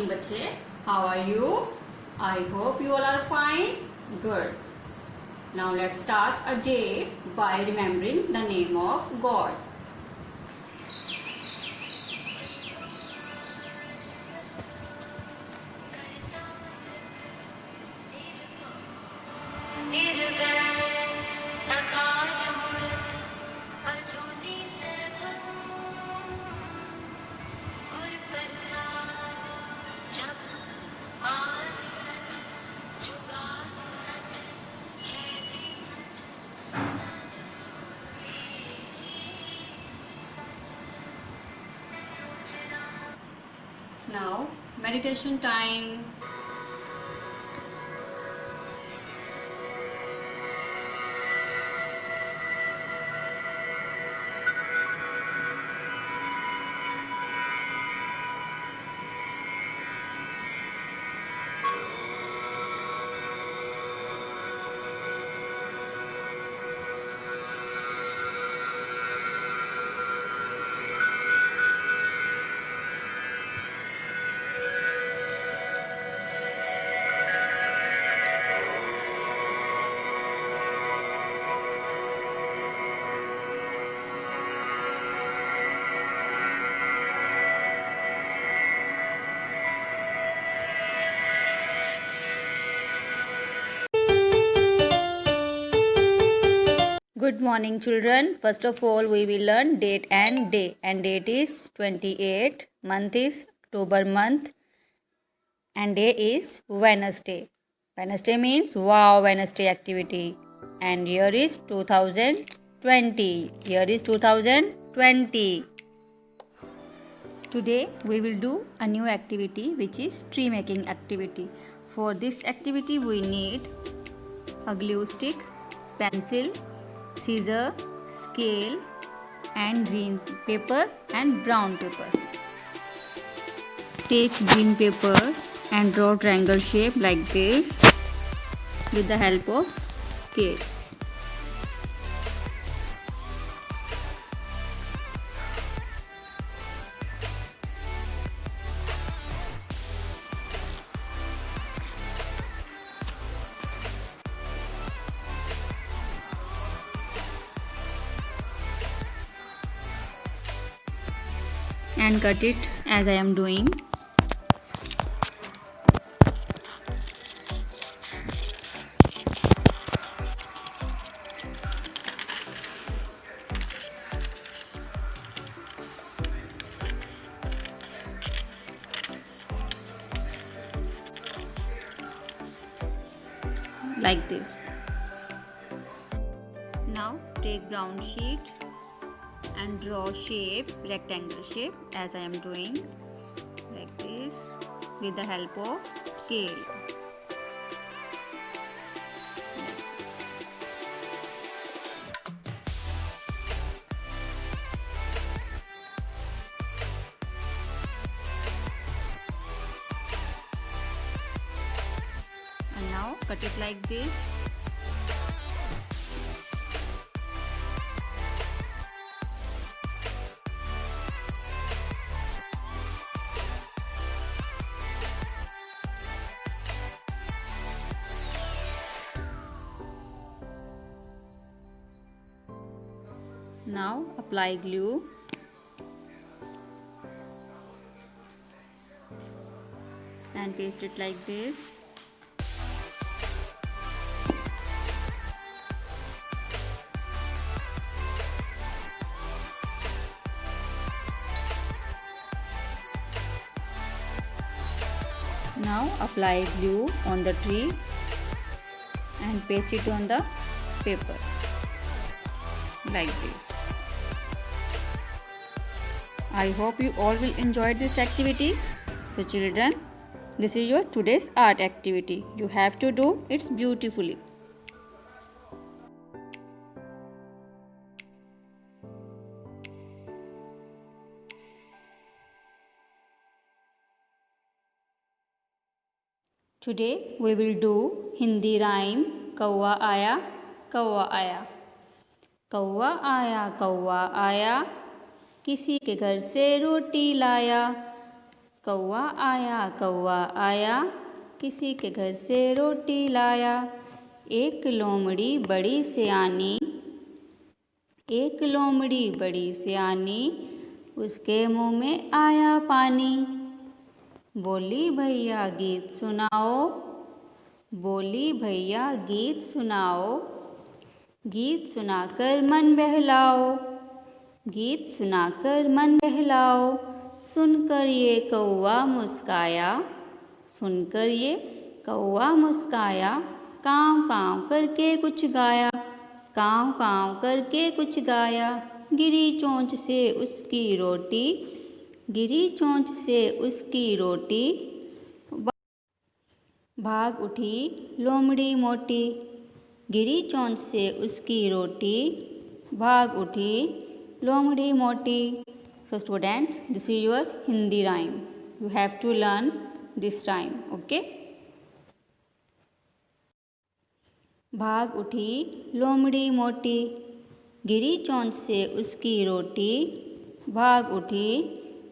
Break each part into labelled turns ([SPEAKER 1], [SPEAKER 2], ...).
[SPEAKER 1] morning, बच्चे. How are you? I hope you all are fine. Good. Now let's start a day by remembering the name of God. Now, meditation time. Good morning, children. First of all, we will learn date and day. And date is 28. Month is October month. And day is Wednesday. Wednesday means wow, Wednesday activity. And year is 2020. Year is 2020. Today we will do a new activity, which is tree making activity. For this activity we need a glue stick, pencil, scissor, scale and green paper and brown paper. Take green paper and draw triangle shape like this with the help of scale. And cut it as I am doing. Like this. Now take brown sheet and draw shape, rectangle shape as I am doing, like this with the help of scale. And now cut it like this. Now apply glue. And paste it like this. Now apply glue on the tree and paste it on the paper like this. I hope you all will enjoy this activity. So children, this is your today's art activity. You have to do it beautifully. Today we will do Hindi rhyme कौवा आया कौवा आया. कौवा आया किसी के घर से रोटी लाया. कौवा आया किसी के घर से रोटी लाया। एक लोमड़ी बड़ी सियानी, एक लोमड़ी बड़ी सियानी, उसके मुँह में आया पानी। बोली भैया गीत सुनाओ, बोली भैया गीत सुनाओ, गीत सुनाकर मन बहलाओ, गीत सुनाकर मन बहलाओ। सुनकर ये कौवा मुस्काया, सुनकर ये कौवा मुस्काया, काँव काँव करके कुछ गाया, काँव काँव करके कुछ गाया। गिरी चोंच से उसकी रोटी, गिरी चोंच से उसकी रोटी, भाग उठी लोमड़ी मोटी। गिरी चोंच से उसकी रोटी, भाग उठी लोमड़ी मोटी। So students, this is your Hindi rhyme. You have to learn this rhyme, okay? भाग उठी लोमड़ी मोटी, गिरी चोंच से उसकी रोटी, भाग उठी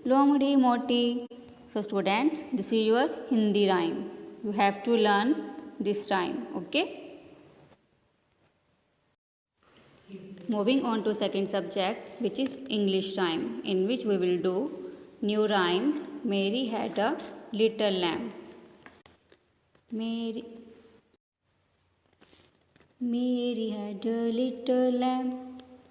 [SPEAKER 1] लोमड़ी मोटी। So students, this is your Hindi rhyme. You have to learn this rhyme, okay? Moving on to second subject, which is English rhyme, in which we will do new rhyme. Mary had a little lamb. Mary had a little lamb.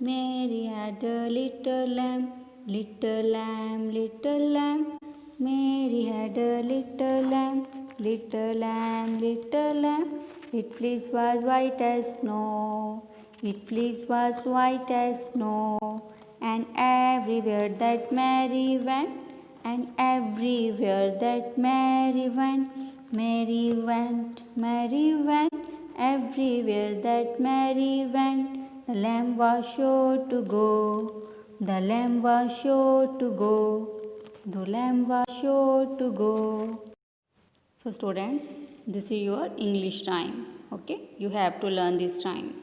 [SPEAKER 1] Mary had a little lamb. Little lamb, little lamb. Mary had a little lamb. Little lamb, little lamb. Its fleece was white as snow. Its fleece was white as snow. And everywhere that Mary went, and everywhere that Mary went, Mary went, Mary went, everywhere that Mary went, the lamb was sure to go. The lamb was sure to go. The lamb was sure to go. So students, this is your English rhyme. Okay, you have to learn this rhyme.